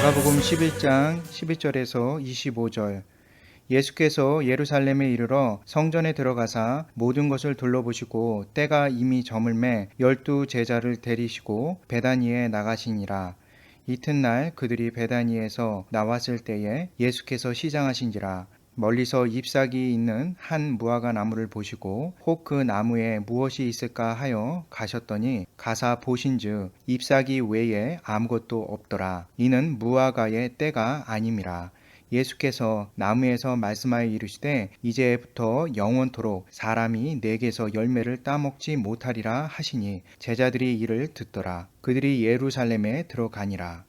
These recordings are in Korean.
마가복음 11장 11절에서 25절. 예수께서 예루살렘에 이르러 성전에 들어가사 모든 것을 둘러보시고 때가 이미 저물매 12제자를 데리시고 베다니에 나가시니라. 이튿날 그들이 베다니에서 나왔을 때에 예수께서 시장하신지라. 멀리서 잎사귀 있는 한 무화과 나무를 보시고 혹 그 나무에 무엇이 있을까 하여 가셨더니 가사 보신즉 잎사귀 외에 아무것도 없더라. 이는 무화과의 때가 아님이라. 예수께서 나무에서 말씀하여 이르시되 이제부터 영원토록 사람이 내게서 열매를 따먹지 못하리라 하시니 제자들이 이를 듣더라. 그들이 예루살렘에 들어가니라.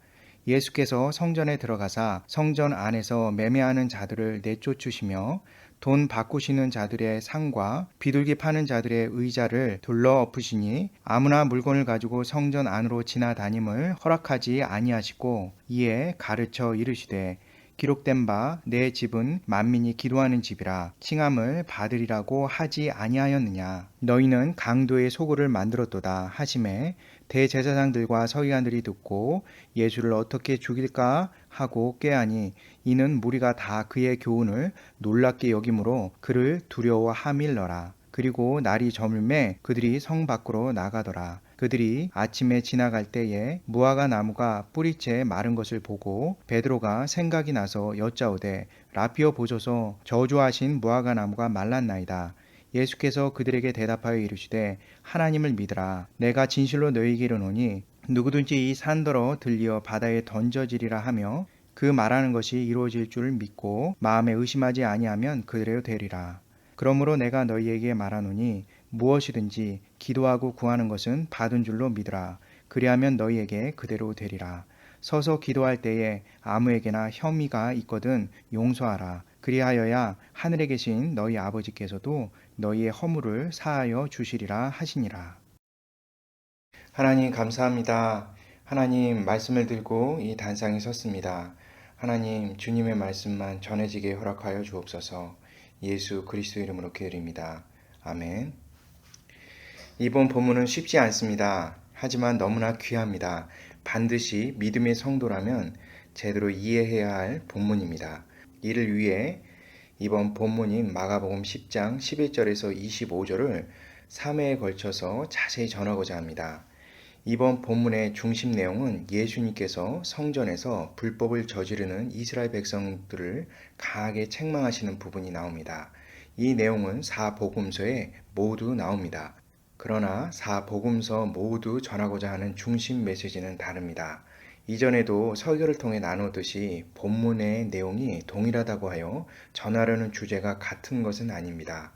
예수께서 성전에 들어가사 성전 안에서 매매하는 자들을 내쫓으시며 돈 바꾸시는 자들의 상과 비둘기 파는 자들의 의자를 둘러 엎으시니 아무나 물건을 가지고 성전 안으로 지나다님을 허락하지 아니하시고 이에 가르쳐 이르시되 기록된 바 내 집은 만민이 기도하는 집이라 칭함을 받으리라고 하지 아니하였느냐. 너희는 강도의 소굴을 만들었도다 하시매 대제사장들과 서기관들이 듣고 예수를 어떻게 죽일까 하고 꾀하니 이는 무리가 다 그의 교훈을 놀랍게 여김으로 그를 두려워하밀러라. 그리고 날이 저물매 그들이 성 밖으로 나가더라. 그들이 아침에 지나갈 때에 무화과 나무가 뿌리째 마른 것을 보고 베드로가 생각이 나서 여짜오되 라피어 보소서 저주하신 무화과 나무가 말랐나이다. 예수께서 그들에게 대답하여 이르시되 하나님을 믿으라. 내가 진실로 너희에게 이르노니 누구든지 이 산더러 들리어 바다에 던져지리라 하며 그 말하는 것이 이루어질 줄 믿고 마음에 의심하지 아니하면 그대로 되리라. 그러므로 내가 너희에게 말하노니 무엇이든지 기도하고 구하는 것은 받은 줄로 믿으라. 그리하면 너희에게 그대로 되리라. 서서 기도할 때에 아무에게나 혐의가 있거든 용서하라. 그리하여야 하늘에 계신 너희 아버지께서도 너희의 허물을 사하여 주시리라 하시니라. 하나님 감사합니다. 하나님 말씀을 들고 이 단상에 섰습니다. 하나님 주님의 말씀만 전해지게 허락하여 주옵소서. 예수 그리스도 이름으로 기도드립니다. 아멘. 이번 본문은 쉽지 않습니다. 하지만 너무나 귀합니다. 반드시 믿음의 성도라면 제대로 이해해야 할 본문입니다. 이를 위해 이번 본문인 마가복음 10장 11절에서 25절을 3회에 걸쳐서 자세히 전하고자 합니다. 이번 본문의 중심 내용은 예수님께서 성전에서 불법을 저지르는 이스라엘 백성들을 강하게 책망하시는 부분이 나옵니다. 이 내용은 4복음서에 모두 나옵니다. 그러나 4복음서 모두 전하고자 하는 중심 메시지는 다릅니다. 이전에도 설교를 통해 나누듯이 본문의 내용이 동일하다고 하여 전하려는 주제가 같은 것은 아닙니다.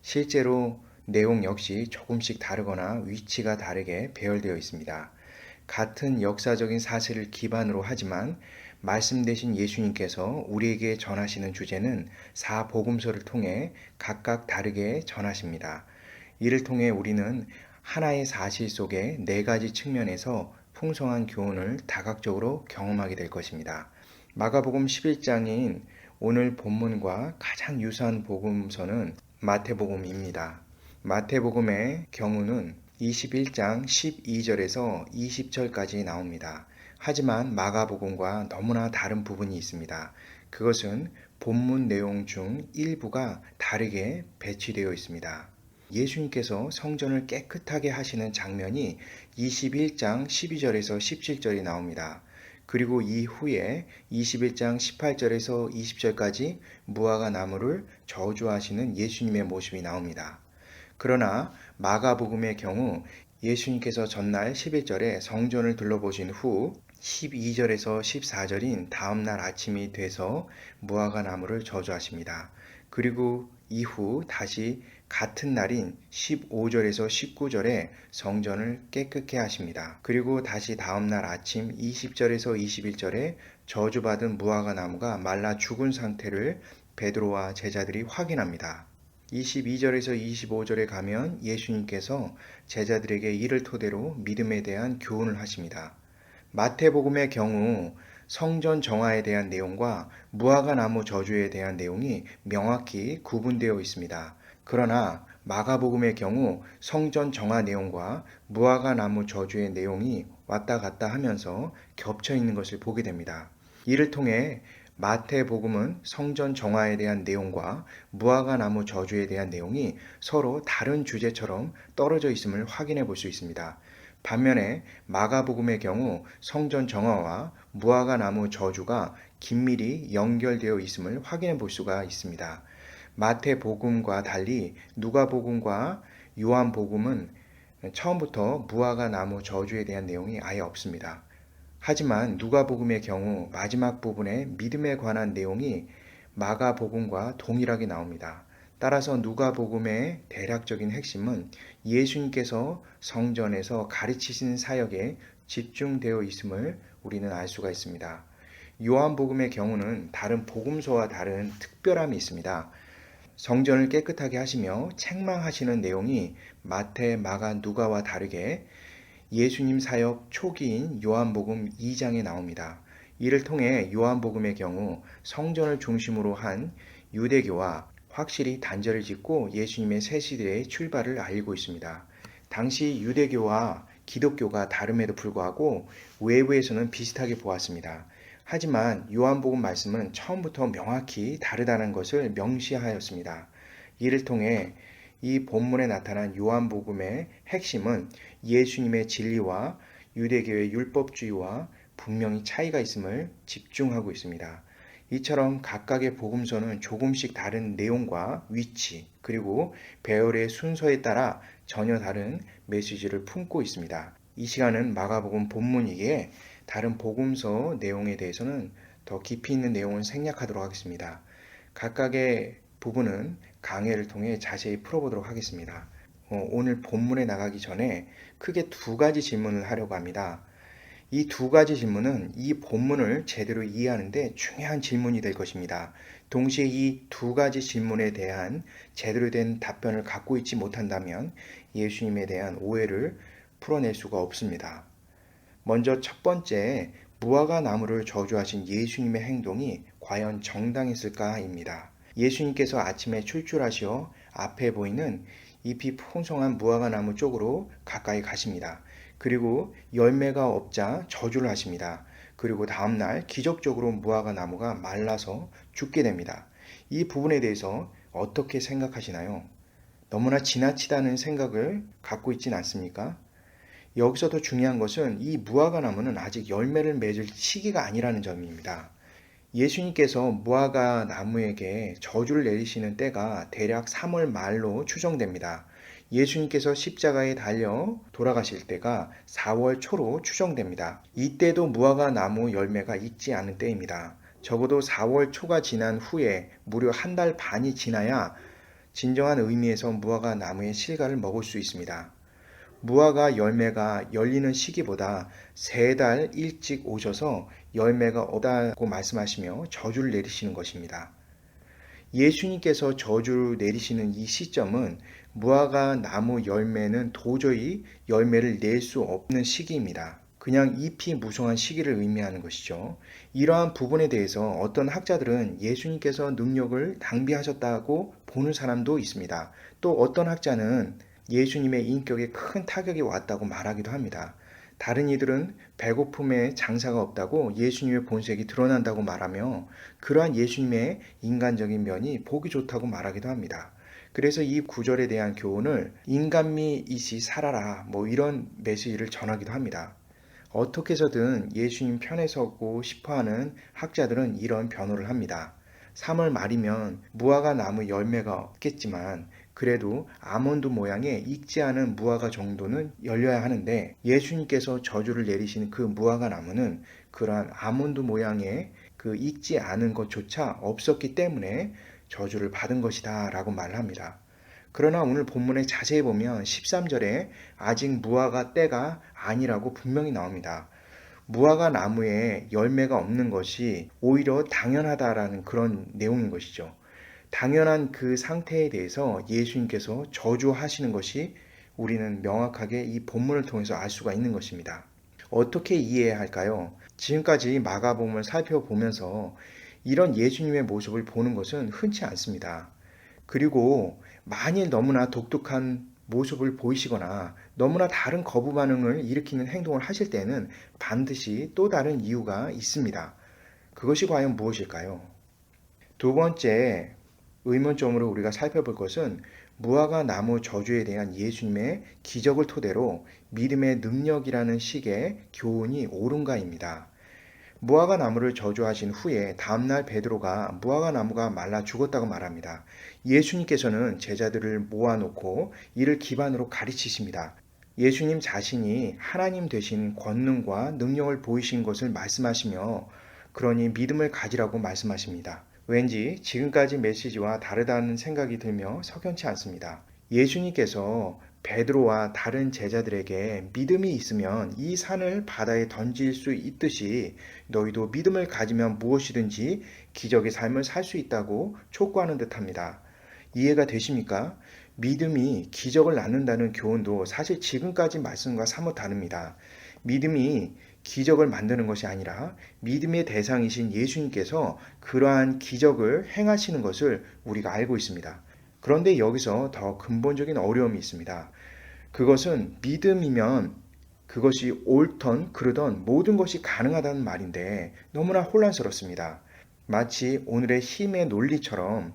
실제로 내용 역시 조금씩 다르거나 위치가 다르게 배열되어 있습니다. 같은 역사적인 사실을 기반으로 하지만 말씀 되신 예수님께서 우리에게 전하시는 주제는 4복음서를 통해 각각 다르게 전하십니다. 이를 통해 우리는 하나의 사실 속에 4가지 측면에서 풍성한 교훈을 다각적으로 경험하게 될 것입니다. 마가복음 11장인 오늘 본문과 가장 유사한 복음서는 마태복음입니다. 마태복음의 경우는 21장 12절에서 20절까지 나옵니다. 하지만 마가복음과 너무나 다른 부분이 있습니다. 그것은 본문 내용 중 일부가 다르게 배치되어 있습니다. 예수님께서 성전을 깨끗하게 하시는 장면이 21장 12절에서 17절이 나옵니다. 그리고 이후에 21장 18절에서 20절까지 무화과 나무를 저주하시는 예수님의 모습이 나옵니다. 그러나 마가복음의 경우 예수님께서 전날 11절에 성전을 둘러보신 후 12절에서 14절인 다음날 아침이 돼서 무화과 나무를 저주하십니다. 그리고 이후 다시 같은 날인 15절에서 19절에 성전을 깨끗게 하십니다. 그리고 다시 다음날 아침 20절에서 21절에 저주받은 무화과 나무가 말라 죽은 상태를 베드로와 제자들이 확인합니다. 22절에서 25절에 가면 예수님께서 제자들에게 이를 토대로 믿음에 대한 교훈을 하십니다. 마태복음의 경우 성전 정화에 대한 내용과 무화과 나무 저주에 대한 내용이 명확히 구분되어 있습니다. 그러나 마가복음의 경우 성전 정화 내용과 무화과 나무 저주의 내용이 왔다 갔다 하면서 겹쳐 있는 것을 보게 됩니다. 이를 통해 마태복음은 성전 정화에 대한 내용과 무화과 나무 저주에 대한 내용이 서로 다른 주제처럼 떨어져 있음을 확인해 볼 수 있습니다. 반면에 마가복음의 경우 성전 정화와 무화과 나무 저주가 긴밀히 연결되어 있음을 확인해 볼 수가 있습니다. 마태복음과 달리 누가복음과 요한복음은 처음부터 무화과 나무 저주에 대한 내용이 아예 없습니다. 하지만 누가복음의 경우 마지막 부분에 믿음에 관한 내용이 마가복음과 동일하게 나옵니다. 따라서 누가복음의 대략적인 핵심은 예수님께서 성전에서 가르치신 사역에 집중되어 있음을 우리는 알 수가 있습니다. 요한복음의 경우는 다른 복음서와 다른 특별함이 있습니다. 성전을 깨끗하게 하시며 책망하시는 내용이 마태, 마가, 누가와 다르게 예수님 사역 초기인 요한복음 2장에 나옵니다. 이를 통해 요한복음의 경우 성전을 중심으로 한 유대교와 확실히 단절을 짓고 예수님의 새 시대의 출발을 알리고 있습니다. 당시 유대교와 기독교가 다름에도 불구하고 외부에서는 비슷하게 보았습니다. 하지만 요한복음 말씀은 처음부터 명확히 다르다는 것을 명시하였습니다. 이를 통해 이 본문에 나타난 요한복음의 핵심은 예수님의 진리와 유대교의 율법주의와 분명히 차이가 있음을 집중하고 있습니다. 이처럼 각각의 복음서는 조금씩 다른 내용과 위치 그리고 배열의 순서에 따라 전혀 다른 메시지를 품고 있습니다. 이 시간은 마가복음 본문이기에 다른 복음서 내용에 대해서는 더 깊이 있는 내용을 생략하도록 하겠습니다. 각각의 부분은 강해를 통해 자세히 풀어보도록 하겠습니다. 오늘 본문에 나가기 전에 크게 두 가지 질문을 하려고 합니다. 이 두 가지 질문은 이 본문을 제대로 이해하는데 중요한 질문이 될 것입니다. 동시에 이 두 가지 질문에 대한 제대로 된 답변을 갖고 있지 못한다면 예수님에 대한 오해를 풀어낼 수가 없습니다. 먼저 첫 번째, 무화과 나무를 저주하신 예수님의 행동이 과연 정당했을까입니다. 예수님께서 아침에 출출하시어 앞에 보이는 잎이 풍성한 무화과 나무 쪽으로 가까이 가십니다. 그리고 열매가 없자 저주를 하십니다. 그리고 다음날 기적적으로 무화과 나무가 말라서 죽게 됩니다. 이 부분에 대해서 어떻게 생각하시나요? 너무나 지나치다는 생각을 갖고 있진 않습니까? 여기서 더 중요한 것은 이 무화과 나무는 아직 열매를 맺을 시기가 아니라는 점입니다. 예수님께서 무화과 나무에게 저주를 내리시는 때가 대략 3월 말로 추정됩니다. 예수님께서 십자가에 달려 돌아가실 때가 4월 초로 추정됩니다. 이때도 무화과 나무 열매가 익지 않은 때입니다. 적어도 4월 초가 지난 후에 무려 한 달 반이 지나야 진정한 의미에서 무화과 나무의 실과를 먹을 수 있습니다. 무화과 열매가 열리는 시기보다 3달 일찍 오셔서 열매가 없다고 말씀하시며 저주를 내리시는 것입니다. 예수님께서 저주를 내리시는 이 시점은 무화과 나무 열매는 도저히 열매를 낼 수 없는 시기입니다. 그냥 잎이 무성한 시기를 의미하는 것이죠. 이러한 부분에 대해서 어떤 학자들은 예수님께서 능력을 낭비하셨다고 보는 사람도 있습니다. 또 어떤 학자는 예수님의 인격에 큰 타격이 왔다고 말하기도 합니다. 다른 이들은 배고픔에 장사가 없다고 예수님의 본색이 드러난다고 말하며 그러한 예수님의 인간적인 면이 보기 좋다고 말하기도 합니다. 그래서 이 구절에 대한 교훈을 인간미 이시 살아라 이런 메시지를 전하기도 합니다. 어떻게 해서든 예수님 편에 서고 싶어하는 학자들은 이런 변호를 합니다. 3월 말이면 무화과 나무 열매가 없겠지만 그래도 아몬드 모양의 익지 않은 무화과 정도는 열려야 하는데 예수님께서 저주를 내리신 그 무화과 나무는 그러한 아몬드 모양의 그 익지 않은 것조차 없었기 때문에 저주를 받은 것이다 라고 말합니다. 그러나 오늘 본문에 자세히 보면 13절에 아직 무화과 때가 아니라고 분명히 나옵니다. 무화과 나무에 열매가 없는 것이 오히려 당연하다라는 그런 내용인 것이죠. 당연한 그 상태에 대해서 예수님께서 저주하시는 것이 우리는 명확하게 이 본문을 통해서 알 수가 있는 것입니다. 어떻게 이해해야 할까요? 지금까지 마가복음을 살펴보면서 이런 예수님의 모습을 보는 것은 흔치 않습니다. 그리고 만일 너무나 독특한 모습을 보이시거나 너무나 다른 거부 반응을 일으키는 행동을 하실 때는 반드시 또 다른 이유가 있습니다. 그것이 과연 무엇일까요? 두 번째 의문점으로 우리가 살펴볼 것은 무화과 나무 저주에 대한 예수님의 기적을 토대로 믿음의 능력이라는 식의 교훈이 옳은가입니다. 무화과 나무를 저주하신 후에 다음날 베드로가 무화과 나무가 말라 죽었다고 말합니다. 예수님께서는 제자들을 모아놓고 이를 기반으로 가르치십니다. 예수님 자신이 하나님 되신 권능과 능력을 보이신 것을 말씀하시며 그러니 믿음을 가지라고 말씀하십니다. 왠지 지금까지 메시지와 다르다는 생각이 들며 석연치 않습니다. 예수님께서 베드로와 다른 제자들에게 믿음이 있으면 이 산을 바다에 던질 수 있듯이 너희도 믿음을 가지면 무엇이든지 기적의 삶을 살 수 있다고 촉구하는 듯합니다. 이해가 되십니까? 믿음이 기적을 낳는다는 교훈도 사실 지금까지 말씀과 사뭇 다릅니다. 믿음이 기적을 만드는 것이 아니라 믿음의 대상이신 예수님께서 그러한 기적을 행하시는 것을 우리가 알고 있습니다. 그런데 여기서 더 근본적인 어려움이 있습니다. 그것은 믿음이면 그것이 옳던 그르던 모든 것이 가능하다는 말인데 너무나 혼란스럽습니다. 마치 오늘의 힘의 논리처럼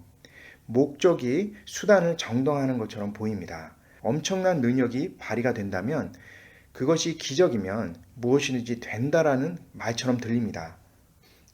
목적이 수단을 정당화하는 것처럼 보입니다. 엄청난 능력이 발휘가 된다면 그것이 기적이면 무엇이든지 된다라는 말처럼 들립니다.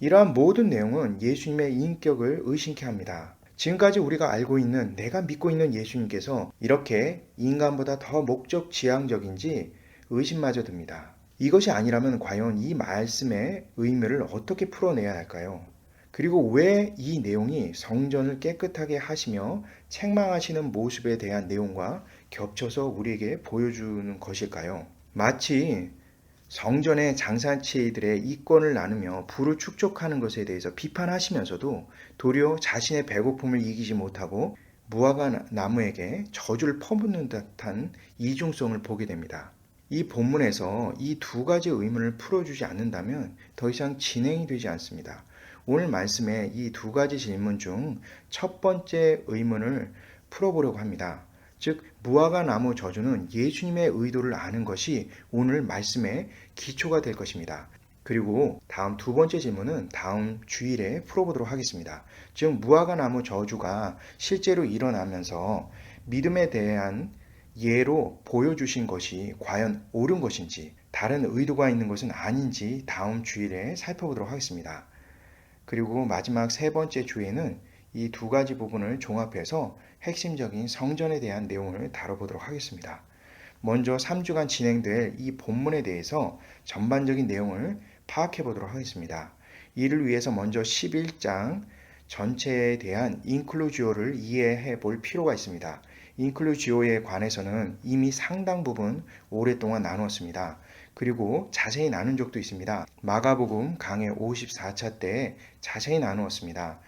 이러한 모든 내용은 예수님의 인격을 의심케 합니다. 지금까지 우리가 알고 있는 내가 믿고 있는 예수님께서 이렇게 인간보다 더 목적 지향적인지 의심마저 듭니다. 이것이 아니라면 과연 이 말씀의 의미를 어떻게 풀어내야 할까요? 그리고 왜 이 내용이 성전을 깨끗하게 하시며 책망하시는 모습에 대한 내용과 겹쳐서 우리에게 보여주는 것일까요? 마치 성전의 장사치들의 이권을 나누며 부를 축적하는 것에 대해서 비판하시면서도 도리어 자신의 배고픔을 이기지 못하고 무화과 나무에게 저주를 퍼붓는 듯한 이중성을 보게 됩니다. 이 본문에서 이 두 가지 의문을 풀어주지 않는다면 더 이상 진행이 되지 않습니다. 오늘 말씀의 이 두 가지 질문 중 첫 번째 의문을 풀어보려고 합니다. 즉 무화과 나무 저주는 예수님의 의도를 아는 것이 오늘 말씀의 기초가 될 것입니다. 그리고 다음 두 번째 질문은 다음 주일에 풀어보도록 하겠습니다. 즉 무화과 나무 저주가 실제로 일어나면서 믿음에 대한 예로 보여주신 것이 과연 옳은 것인지 다른 의도가 있는 것은 아닌지 다음 주일에 살펴보도록 하겠습니다. 그리고 마지막 세 번째 주에는 이 두 가지 부분을 종합해서 핵심적인 성전에 대한 내용을 다뤄보도록 하겠습니다. 먼저 3주간 진행될 이 본문에 대해서 전반적인 내용을 파악해 보도록 하겠습니다. 이를 위해서 먼저 11장 전체에 대한 인클루지오를 이해해 볼 필요가 있습니다. 인클루지오에 관해서는 이미 상당 부분 오랫동안 나누었습니다. 그리고 자세히 나눈 적도 있습니다. 마가복음 강해 54차 때 자세히 나누었습니다.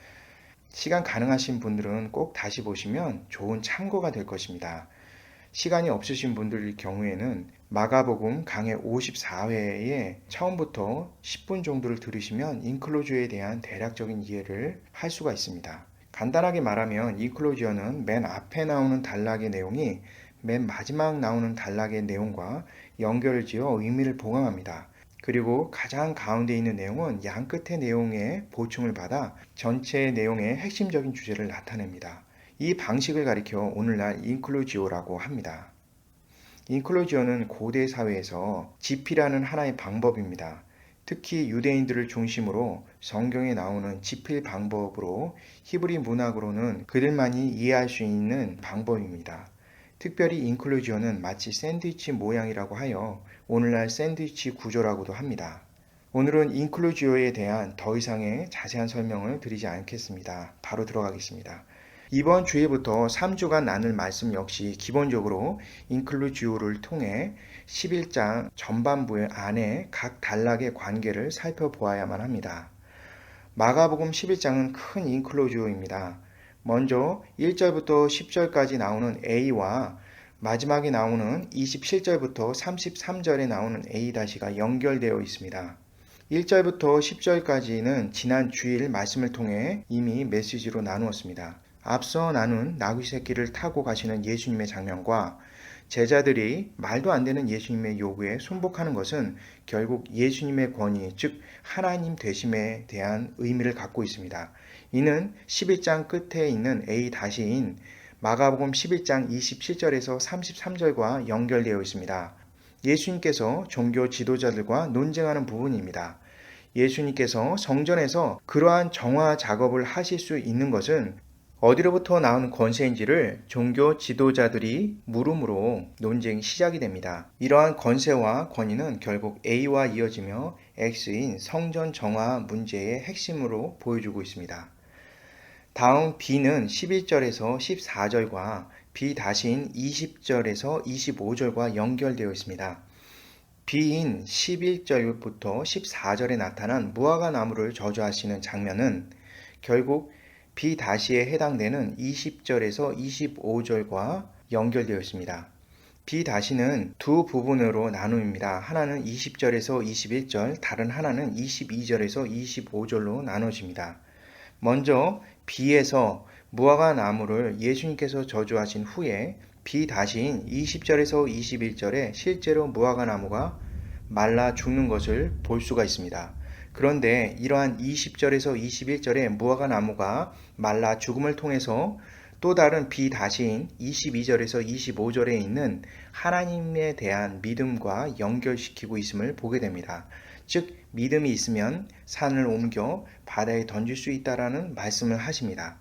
시간 가능하신 분들은 꼭 다시 보시면 좋은 참고가 될 것입니다. 시간이 없으신 분들 경우에는 마가복음 강해 54회에 처음부터 10분 정도를 들으시면 인클로지어에 대한 대략적인 이해를 할 수가 있습니다. 간단하게 말하면 인클로지어는 맨 앞에 나오는 단락의 내용이 맨 마지막 나오는 단락의 내용과 연결을 지어 의미를 보강합니다. 그리고 가장 가운데 있는 내용은 양 끝의 내용에 보충을 받아 전체 내용의 핵심적인 주제를 나타냅니다. 이 방식을 가리켜 오늘날 인클루지오라고 합니다. 인클루지오는 고대 사회에서 집필하는 하나의 방법입니다. 특히 유대인들을 중심으로 성경에 나오는 집필 방법으로 히브리 문학으로는 그들만이 이해할 수 있는 방법입니다. 특별히 인클루지오는 마치 샌드위치 모양이라고 하여 오늘날 샌드위치 구조라고도 합니다. 오늘은 인클루지오에 대한 더 이상의 자세한 설명을 드리지 않겠습니다. 바로 들어가겠습니다. 이번 주에부터 3주간 나눌 말씀 역시 기본적으로 인클루지오를 통해 11장 전반부의 안에 각 단락의 관계를 살펴보아야만 합니다. 마가복음 11장은 큰 인클루지오입니다. 먼저 1절부터 10절까지 나오는 A와 마지막에 나오는 27절부터 33절에 나오는 A-가 연결되어 있습니다. 1절부터 10절까지는 지난 주일 말씀을 통해 이미 메시지로 나누었습니다. 앞서 나눈 나귀 새끼를 타고 가시는 예수님의 장면과 제자들이 말도 안 되는 예수님의 요구에 순복하는 것은 결국 예수님의 권위, 즉 하나님 되심에 대한 의미를 갖고 있습니다. 이는 11장 끝에 있는 A-인 마가복음 11장 27절에서 33절과 연결되어 있습니다. 예수님께서 종교 지도자들과 논쟁하는 부분입니다. 예수님께서 성전에서 그러한 정화 작업을 하실 수 있는 것은 어디로부터 나온 권세인지를 종교 지도자들이 물음으로 논쟁이 시작이 됩니다. 이러한 권세와 권위는 결국 A와 이어지며 X인 성전 정화 문제의 핵심으로 보여주고 있습니다. 다음 B는 11절에서 14절과 B-인 20절에서 25절과 연결되어 있습니다. B인 11절부터 14절에 나타난 무화과 나무를 저주하시는 장면은 결국 B-에 해당되는 20절에서 25절과 연결되어 있습니다. B-는 두 부분으로 나누입니다. 하나는 20절에서 21절, 다른 하나는 22절에서 25절로 나눠집니다. 먼저 B에서 무화과 나무를 예수님께서 저주하신 후에 B-인 20절에서 21절에 실제로 무화과 나무가 말라 죽는 것을 볼 수가 있습니다. 그런데 이러한 20절에서 21절의 무화과 나무가 말라 죽음을 통해서 또 다른 B-인 22절에서 25절에 있는 하나님에 대한 믿음과 연결시키고 있음을 보게 됩니다. 즉 믿음이 있으면 산을 옮겨 바다에 던질 수 있다라는 말씀을 하십니다.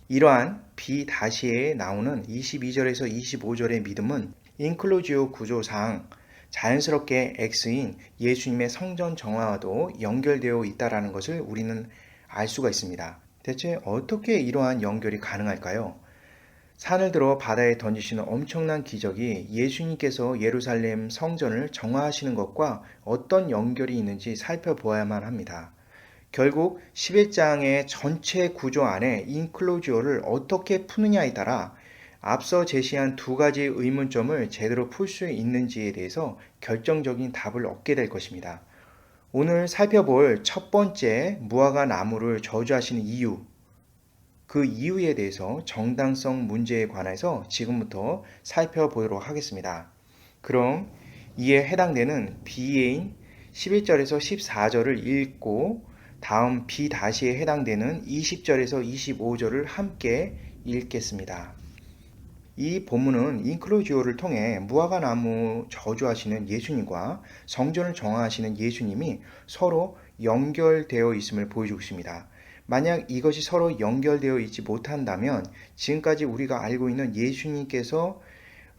이러한 B-에 나오는 22절에서 25절의 믿음은 인클루지오 구조상 자연스럽게 X인 예수님의 성전 정화와도 연결되어 있다는 것을 우리는 알 수가 있습니다. 대체 어떻게 이러한 연결이 가능할까요? 산을 들어 바다에 던지시는 엄청난 기적이 예수님께서 예루살렘 성전을 정화하시는 것과 어떤 연결이 있는지 살펴보아야만 합니다. 결국 11장의 전체 구조 안에 인클로지오를 어떻게 푸느냐에 따라 앞서 제시한 두 가지 의문점을 제대로 풀 수 있는지에 대해서 결정적인 답을 얻게 될 것입니다. 오늘 살펴볼 첫 번째 무화과 나무를 저주하시는 이유, 그 이유에 대해서 정당성 문제에 관해서 지금부터 살펴보도록 하겠습니다. 그럼 이에 해당되는 B인 11절에서 14절을 읽고 다음 B-에 해당되는 20절에서 25절을 함께 읽겠습니다. 이 본문은 인클로지오를 통해 무화과 나무 저주하시는 예수님과 성전을 정화하시는 예수님이 서로 연결되어 있음을 보여주고 있습니다. 만약 이것이 서로 연결되어 있지 못한다면 지금까지 우리가 알고 있는 예수님께서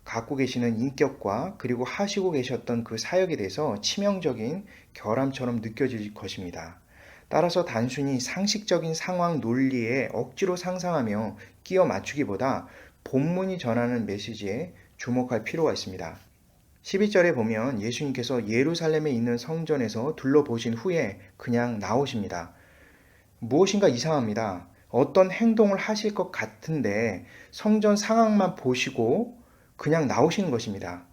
갖고 계시는 인격과 그리고 하시고 계셨던 그 사역에 대해서 치명적인 결함처럼 느껴질 것입니다. 따라서 단순히 상식적인 상황 논리에 억지로 상상하며 끼워 맞추기보다 본문이 전하는 메시지에 주목할 필요가 있습니다. 12절에 보면 예수님께서 예루살렘에 있는 성전에서 둘러보신 후에 그냥 나오십니다. 무엇인가 이상합니다. 어떤 행동을 하실 것 같은데 성전 상황만 보시고 그냥 나오시는 것입니다.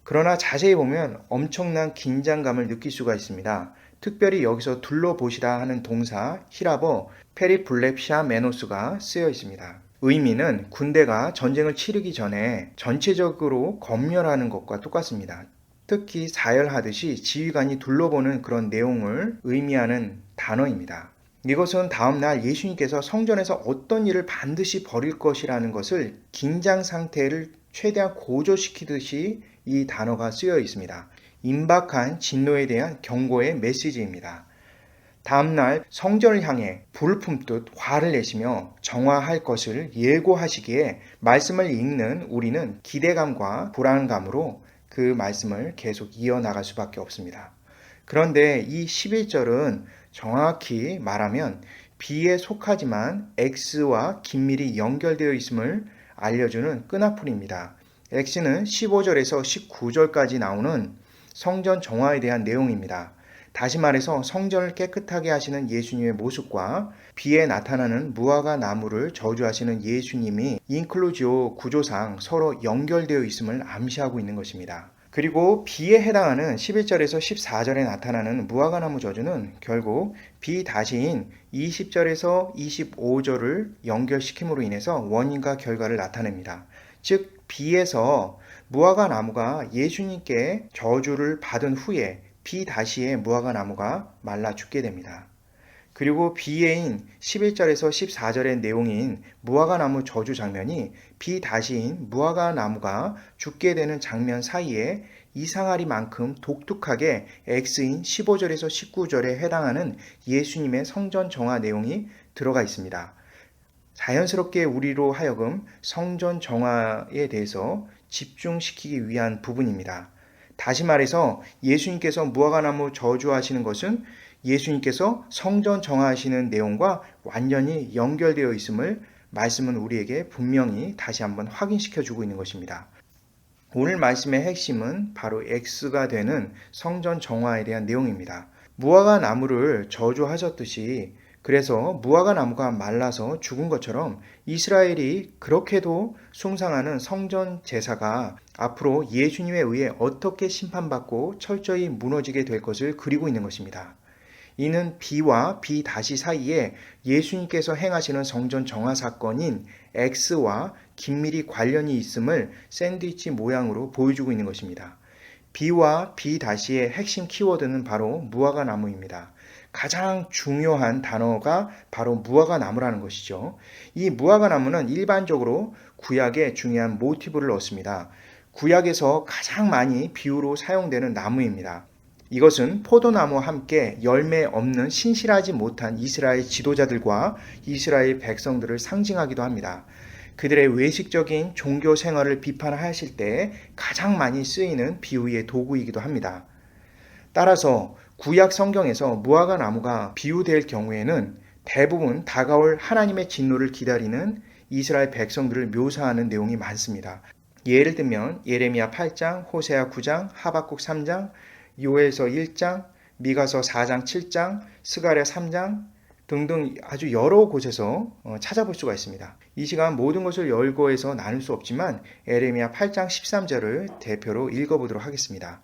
그러나 자세히 보면 엄청난 긴장감을 느낄 수가 있습니다. 특별히 여기서 둘러보시다 하는 동사 히라버 페리블렙샤메노스가 쓰여 있습니다. 의미는 군대가 전쟁을 치르기 전에 전체적으로 검열하는 것과 똑같습니다. 특히 사열하듯이 지휘관이 둘러보는 그런 내용을 의미하는 단어입니다. 이것은 다음날 예수님께서 성전에서 어떤 일을 반드시 벌일 것이라는 것을 긴장 상태를 최대한 고조시키듯이 이 단어가 쓰여 있습니다. 임박한 진노에 대한 경고의 메시지입니다. 다음날 성전을 향해 불을 품듯 화를 내시며 정화할 것을 예고하시기에 말씀을 읽는 우리는 기대감과 불안감으로 그 말씀을 계속 이어나갈 수밖에 없습니다. 그런데 이 11절은 정확히 말하면 B에 속하지만 X와 긴밀히 연결되어 있음을 알려주는 끈앞풀입니다. X는 15절에서 19절까지 나오는 성전 정화에 대한 내용입니다. 다시 말해서 성전을 깨끗하게 하시는 예수님의 모습과 B에 나타나는 무화과 나무를 저주하시는 예수님이 인클루지오 구조상 서로 연결되어 있음을 암시하고 있는 것입니다. 그리고 B에 해당하는 11절에서 14절에 나타나는 무화과 나무 저주는 결국 B-인 20절에서 25절을 연결시킴으로 인해서 원인과 결과를 나타냅니다. 즉 B에서 무화과 나무가 예수님께 저주를 받은 후에 비다시에 무화과 나무가 말라 죽게 됩니다. 그리고 비예인 11절에서 14절의 내용인 무화과 나무 저주 장면이 비다시인 무화과 나무가 죽게 되는 장면 사이에 이상하리만큼 독특하게 X인 15절에서 19절에 해당하는 예수님의 성전 정화 내용이 들어가 있습니다. 자연스럽게 우리로 하여금 성전 정화에 대해서 집중시키기 위한 부분입니다. 다시 말해서 예수님께서 무화과나무 저주하시는 것은 예수님께서 성전 정화하시는 내용과 완전히 연결되어 있음을 말씀은 우리에게 분명히 다시 한번 확인시켜 주고 있는 것입니다. 오늘 말씀의 핵심은 바로 X가 되는 성전 정화에 대한 내용입니다. 무화과 나무를 저주하셨듯이 그래서 무화과 나무가 말라서 죽은 것처럼 이스라엘이 그렇게도 숭상하는 성전 제사가 앞으로 예수님에 의해 어떻게 심판받고 철저히 무너지게 될 것을 그리고 있는 것입니다. 이는 비와 비 다시 사이에 예수님께서 행하시는 성전 정화 사건인 X와 긴밀히 관련이 있음을 샌드위치 모양으로 보여주고 있는 것입니다. 비와 비 다시의 핵심 키워드는 바로 무화과 나무입니다. 가장 중요한 단어가 바로 무화과 나무라는 것이죠. 이 무화과 나무는 일반적으로 구약에 중요한 모티브를 얻습니다. 구약에서 가장 많이 비유로 사용되는 나무입니다. 이것은 포도나무와 함께 열매 없는 신실하지 못한 이스라엘 지도자들과 이스라엘 백성들을 상징하기도 합니다. 그들의 외식적인 종교 생활을 비판하실 때 가장 많이 쓰이는 비유의 도구이기도 합니다. 따라서 구약 성경에서 무화과 나무가 비유될 경우에는 대부분 다가올 하나님의 진노를 기다리는 이스라엘 백성들을 묘사하는 내용이 많습니다. 예를 들면 예레미야 8장, 호세아 9장, 하박국 3장, 요엘서 1장, 미가서 4장, 7장, 스가랴 3장 등등 아주 여러 곳에서 찾아볼 수가 있습니다. 이 시간 모든 것을 열거해서 나눌 수 없지만 예레미야 8장 13절을 대표로 읽어보도록 하겠습니다.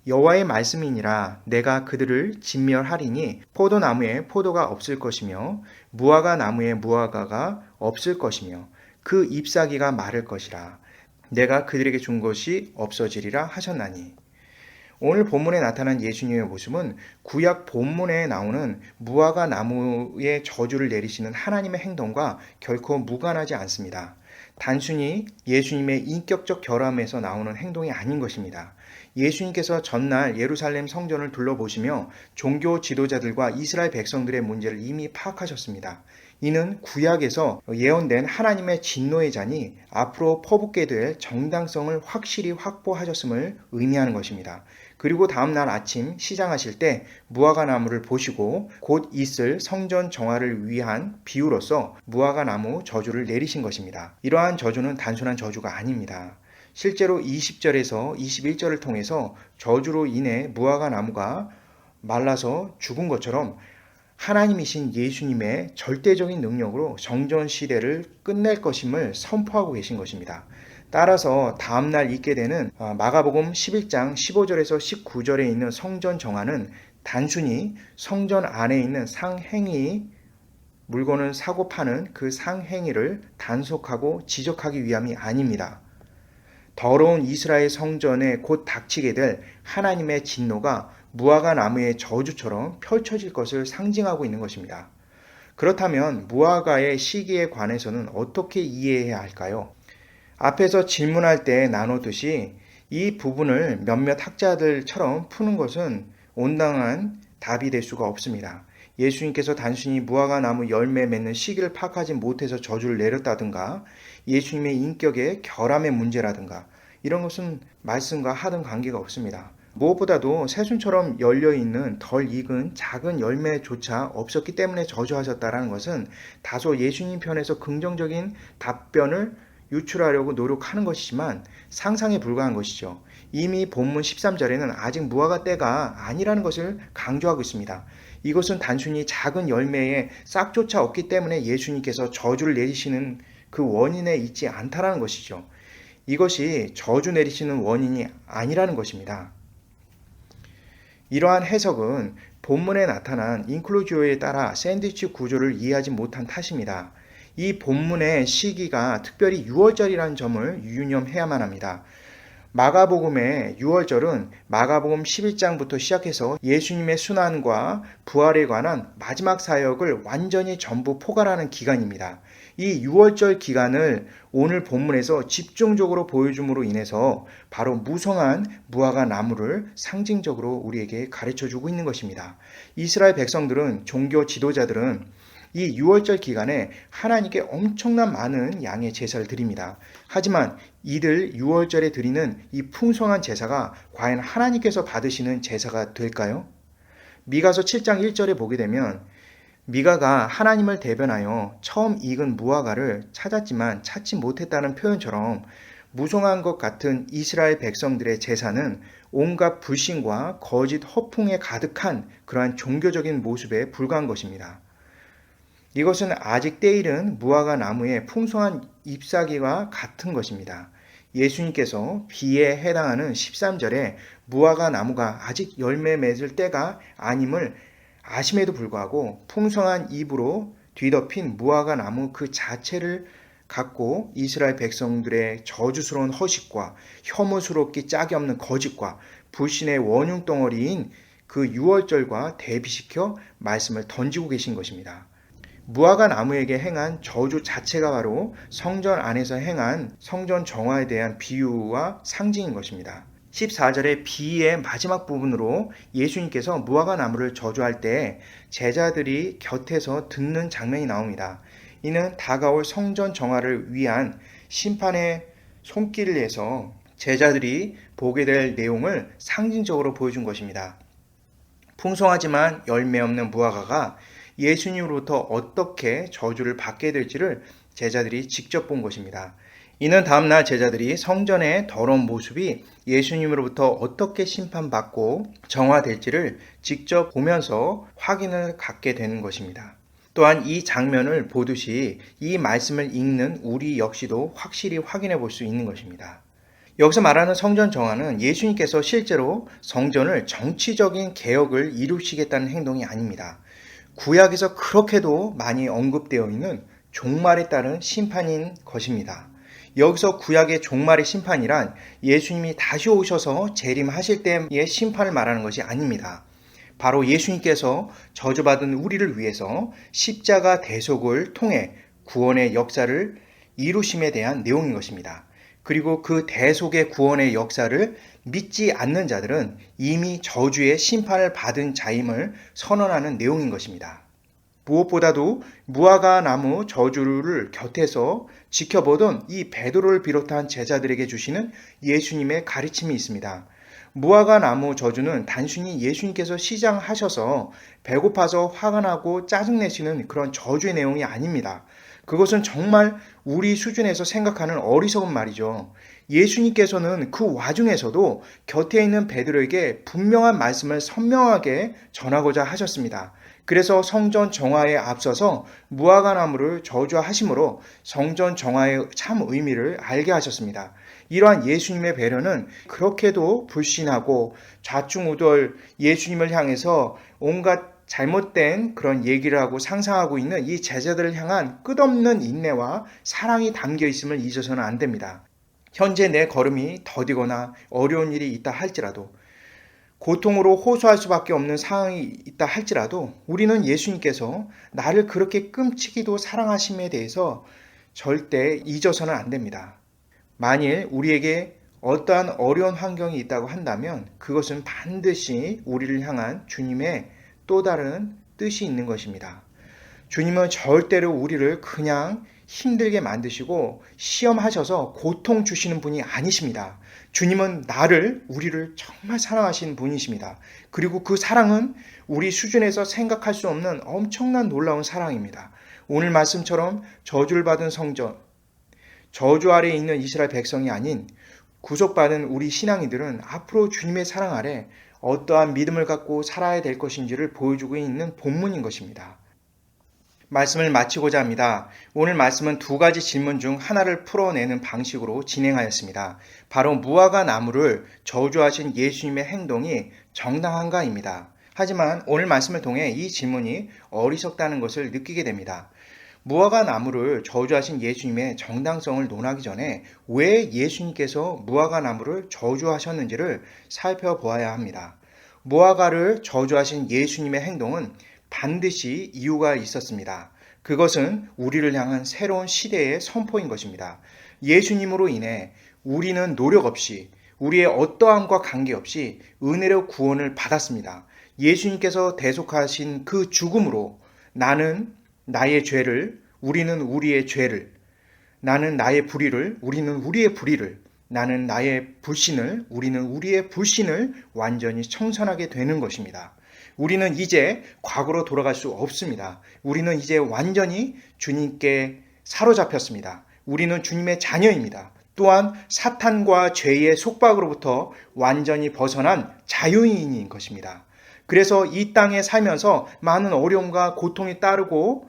여호와의 말씀이니라 내가 그들을 진멸하리니 포도나무에 포도가 없을 것이며 무화과 나무에 무화과가 없을 것이며 그 잎사귀가 마를 것이라 내가 그들에게 준 것이 없어지리라 하셨나니. 오늘 본문에 나타난 예수님의 모습은 구약 본문에 나오는 무화과 나무에 저주를 내리시는 하나님의 행동과 결코 무관하지 않습니다. 단순히 예수님의 인격적 결함에서 나오는 행동이 아닌 것입니다. 예수님께서 전날 예루살렘 성전을 둘러보시며 종교 지도자들과 이스라엘 백성들의 문제를 이미 파악하셨습니다. 이는 구약에서 예언된 하나님의 진노의 잔이 앞으로 퍼붓게 될 정당성을 확실히 확보하셨음을 의미하는 것입니다. 그리고 다음날 아침 시장하실 때 무화과 나무를 보시고 곧 있을 성전 정화를 위한 비유로서 무화과 나무 저주를 내리신 것입니다. 이러한 저주는 단순한 저주가 아닙니다. 실제로 20절에서 21절을 통해서 저주로 인해 무화과 나무가 말라서 죽은 것처럼 하나님이신 예수님의 절대적인 능력으로 정전 시대를 끝낼 것임을 선포하고 계신 것입니다. 따라서 다음날 있게 되는 마가복음 11장 15절에서 19절에 있는 성전 정화는 단순히 성전 안에 있는 상행위, 물건을 사고 파는 그 상행위를 단속하고 지적하기 위함이 아닙니다. 더러운 이스라엘 성전에 곧 닥치게 될 하나님의 진노가 무화과 나무의 저주처럼 펼쳐질 것을 상징하고 있는 것입니다. 그렇다면 무화과의 시기에 관해서는 어떻게 이해해야 할까요? 앞에서 질문할 때 나누듯이 이 부분을 몇몇 학자들처럼 푸는 것은 온당한 답이 될 수가 없습니다. 예수님께서 단순히 무화과 나무 열매 맺는 시기를 파악하지 못해서 저주를 내렸다든가 예수님의 인격의 결함의 문제라든가 이런 것은 말씀과 하등 관계가 없습니다. 무엇보다도 새순처럼 열려있는 덜 익은 작은 열매조차 없었기 때문에 저주하셨다는 것은 다소 예수님 편에서 긍정적인 답변을 유출하려고 노력하는 것이지만 상상에 불과한 것이죠. 이미 본문 13절에는 아직 무화과 때가 아니라는 것을 강조하고 있습니다. 이것은 단순히 작은 열매에 싹조차 없기 때문에 예수님께서 저주를 내리시는 그 원인에 있지 않다라는 것이죠. 이것이 저주 내리시는 원인이 아니라는 것입니다. 이러한 해석은 본문에 나타난 인클루지오에 따라 샌드위치 구조를 이해하지 못한 탓입니다. 이 본문의 시기가 특별히 6월절이라는 점을 유념해야만 합니다. 마가복음의 유월절은 마가복음 11장부터 시작해서 예수님의 순환과 부활에 관한 마지막 사역을 완전히 전부 포괄하는 기간입니다. 이 유월절 기간을 오늘 본문에서 집중적으로 보여줌으로 인해서 바로 무성한 무화과 나무를 상징적으로 우리에게 가르쳐주고 있는 것입니다. 이스라엘 백성들은, 종교 지도자들은 이 유월절 기간에 하나님께 엄청난 많은 양의 제사를 드립니다. 하지만 이들 유월절에 드리는 이 풍성한 제사가 과연 하나님께서 받으시는 제사가 될까요? 미가서 7장 1절에 보게 되면 미가가 하나님을 대변하여 처음 익은 무화과를 찾았지만 찾지 못했다는 표현처럼 무성한 것 같은 이스라엘 백성들의 제사는 온갖 불신과 거짓 허풍에 가득한 그러한 종교적인 모습에 불과한 것입니다. 이것은 아직 때이른 무화과 나무의 풍성한 잎사귀와 같은 것입니다. 예수님께서 비에 해당하는 13절에 무화과 나무가 아직 열매 맺을 때가 아님을 아심에도 불구하고 풍성한 잎으로 뒤덮인 무화과 나무 그 자체를 갖고 이스라엘 백성들의 저주스러운 허식과 혐오스럽기 짝이 없는 거짓과 불신의 원흉 덩어리인 그 유월절과 대비시켜 말씀을 던지고 계신 것입니다. 무화과 나무에게 행한 저주 자체가 바로 성전 안에서 행한 성전 정화에 대한 비유와 상징인 것입니다. 14절의 비의 마지막 부분으로 예수님께서 무화과 나무를 저주할 때 제자들이 곁에서 듣는 장면이 나옵니다. 이는 다가올 성전 정화를 위한 심판의 손길에서 제자들이 보게 될 내용을 상징적으로 보여준 것입니다. 풍성하지만 열매 없는 무화과가 예수님으로부터 어떻게 저주를 받게 될지를 제자들이 직접 본 것입니다. 이는 다음날 제자들이 성전의 더러운 모습이 예수님으로부터 어떻게 심판받고 정화될지를 직접 보면서 확인을 갖게 되는 것입니다. 또한 이 장면을 보듯이 이 말씀을 읽는 우리 역시도 확실히 확인해 볼 수 있는 것입니다. 여기서 말하는 성전 정화는 예수님께서 실제로 성전을 정치적인 개혁을 이루시겠다는 행동이 아닙니다. 구약에서 그렇게도 많이 언급되어 있는 종말에 따른 심판인 것입니다. 여기서 구약의 종말의 심판이란 예수님이 다시 오셔서 재림하실 때의 심판을 말하는 것이 아닙니다. 바로 예수님께서 저주받은 우리를 위해서 십자가 대속을 통해 구원의 역사를 이루심에 대한 내용인 것입니다. 그리고 그 대속의 구원의 역사를 믿지 않는 자들은 이미 저주의 심판을 받은 자임을 선언하는 내용인 것입니다. 무엇보다도 무화과 나무 저주를 곁에서 지켜보던 이 베드로를 비롯한 제자들에게 주시는 예수님의 가르침이 있습니다. 무화과 나무 저주는 단순히 예수님께서 시장하셔서 배고파서 화가 나고 짜증내시는 그런 저주의 내용이 아닙니다. 그것은 정말 우리 수준에서 생각하는 어리석은 말이죠. 예수님께서는 그 와중에서도 곁에 있는 베드로에게 분명한 말씀을 선명하게 전하고자 하셨습니다. 그래서 성전 정화에 앞서서 무화과 나무를 저주하심으로 성전 정화의 참 의미를 알게 하셨습니다. 이러한 예수님의 배려는 그렇게도 불신하고 좌충우돌 예수님을 향해서 온갖 잘못된 그런 얘기를 하고 상상하고 있는 이 제자들을 향한 끝없는 인내와 사랑이 담겨 있음을 잊어서는 안 됩니다. 현재 내 걸음이 더디거나 어려운 일이 있다 할지라도, 고통으로 호소할 수밖에 없는 상황이 있다 할지라도 우리는 예수님께서 나를 그렇게 끔찍이도 사랑하심에 대해서 절대 잊어서는 안 됩니다. 만일 우리에게 어떠한 어려운 환경이 있다고 한다면 그것은 반드시 우리를 향한 주님의 또 다른 뜻이 있는 것입니다. 주님은 절대로 우리를 그냥 힘들게 만드시고 시험하셔서 고통 주시는 분이 아니십니다. 주님은 우리를 정말 사랑하시는 분이십니다. 그리고 그 사랑은 우리 수준에서 생각할 수 없는 엄청난 놀라운 사랑입니다. 오늘 말씀처럼 저주를 받은 성전, 저주 아래에 있는 이스라엘 백성이 아닌 구속받은 우리 신앙인들은 앞으로 주님의 사랑 아래 어떠한 믿음을 갖고 살아야 될 것인지를 보여주고 있는 본문인 것입니다. 말씀을 마치고자 합니다. 오늘 말씀은 두 가지 질문 중 하나를 풀어내는 방식으로 진행하였습니다. 바로 무화과 나무를 저주하신 예수님의 행동이 정당한가입니다. 하지만 오늘 말씀을 통해 이 질문이 어리석다는 것을 느끼게 됩니다. 무화과 나무를 저주하신 예수님의 정당성을 논하기 전에 왜 예수님께서 무화과 나무를 저주하셨는지를 살펴보아야 합니다. 무화과를 저주하신 예수님의 행동은 반드시 이유가 있었습니다. 그것은 우리를 향한 새로운 시대의 선포인 것입니다. 예수님으로 인해 우리는 노력 없이 우리의 어떠함과 관계없이 은혜로 구원을 받았습니다. 예수님께서 대속하신 그 죽음으로 나는 나의 죄를, 우리는 우리의 죄를, 나는 나의 불의를, 우리는 우리의 불의를, 나는 나의 불신을, 우리는 우리의 불신을 완전히 청산하게 되는 것입니다. 우리는 이제 과거로 돌아갈 수 없습니다. 우리는 이제 완전히 주님께 사로잡혔습니다. 우리는 주님의 자녀입니다. 또한 사탄과 죄의 속박으로부터 완전히 벗어난 자유인인 것입니다. 그래서 이 땅에 살면서 많은 어려움과 고통이 따르고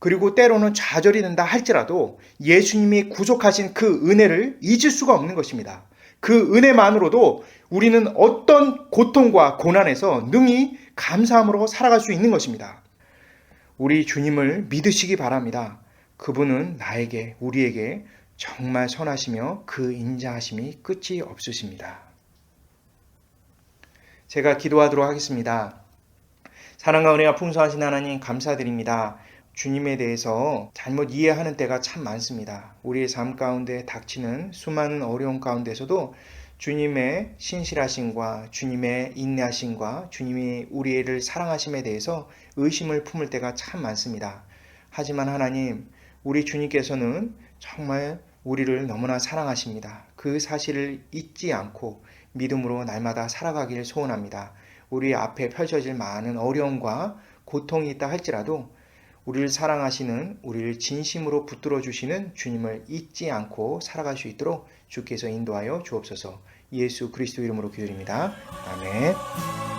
그리고 때로는 좌절이 된다 할지라도 예수님이 구속하신 그 은혜를 잊을 수가 없는 것입니다. 그 은혜만으로도 우리는 어떤 고통과 고난에서 능히 감사함으로 살아갈 수 있는 것입니다. 우리 주님을 믿으시기 바랍니다. 그분은 나에게, 우리에게 정말 선하시며 그 인자하심이 끝이 없으십니다. 제가 기도하도록 하겠습니다. 사랑과 은혜가 풍성하신 하나님 감사드립니다. 주님에 대해서 잘못 이해하는 때가 참 많습니다. 우리의 삶 가운데 닥치는 수많은 어려움 가운데서도 주님의 신실하심과 주님의 인내하심과 주님이 우리를 사랑하심에 대해서 의심을 품을 때가 참 많습니다. 하지만 하나님, 우리 주님께서는 정말 우리를 너무나 사랑하십니다. 그 사실을 잊지 않고 믿음으로 날마다 살아가기를 소원합니다. 우리 앞에 펼쳐질 많은 어려움과 고통이 있다 할지라도 우리를 사랑하시는, 우리를 진심으로 붙들어 주시는 주님을 잊지 않고 살아갈 수 있도록 주께서 인도하여 주옵소서. 예수 그리스도 이름으로 기도드립니다. 아멘.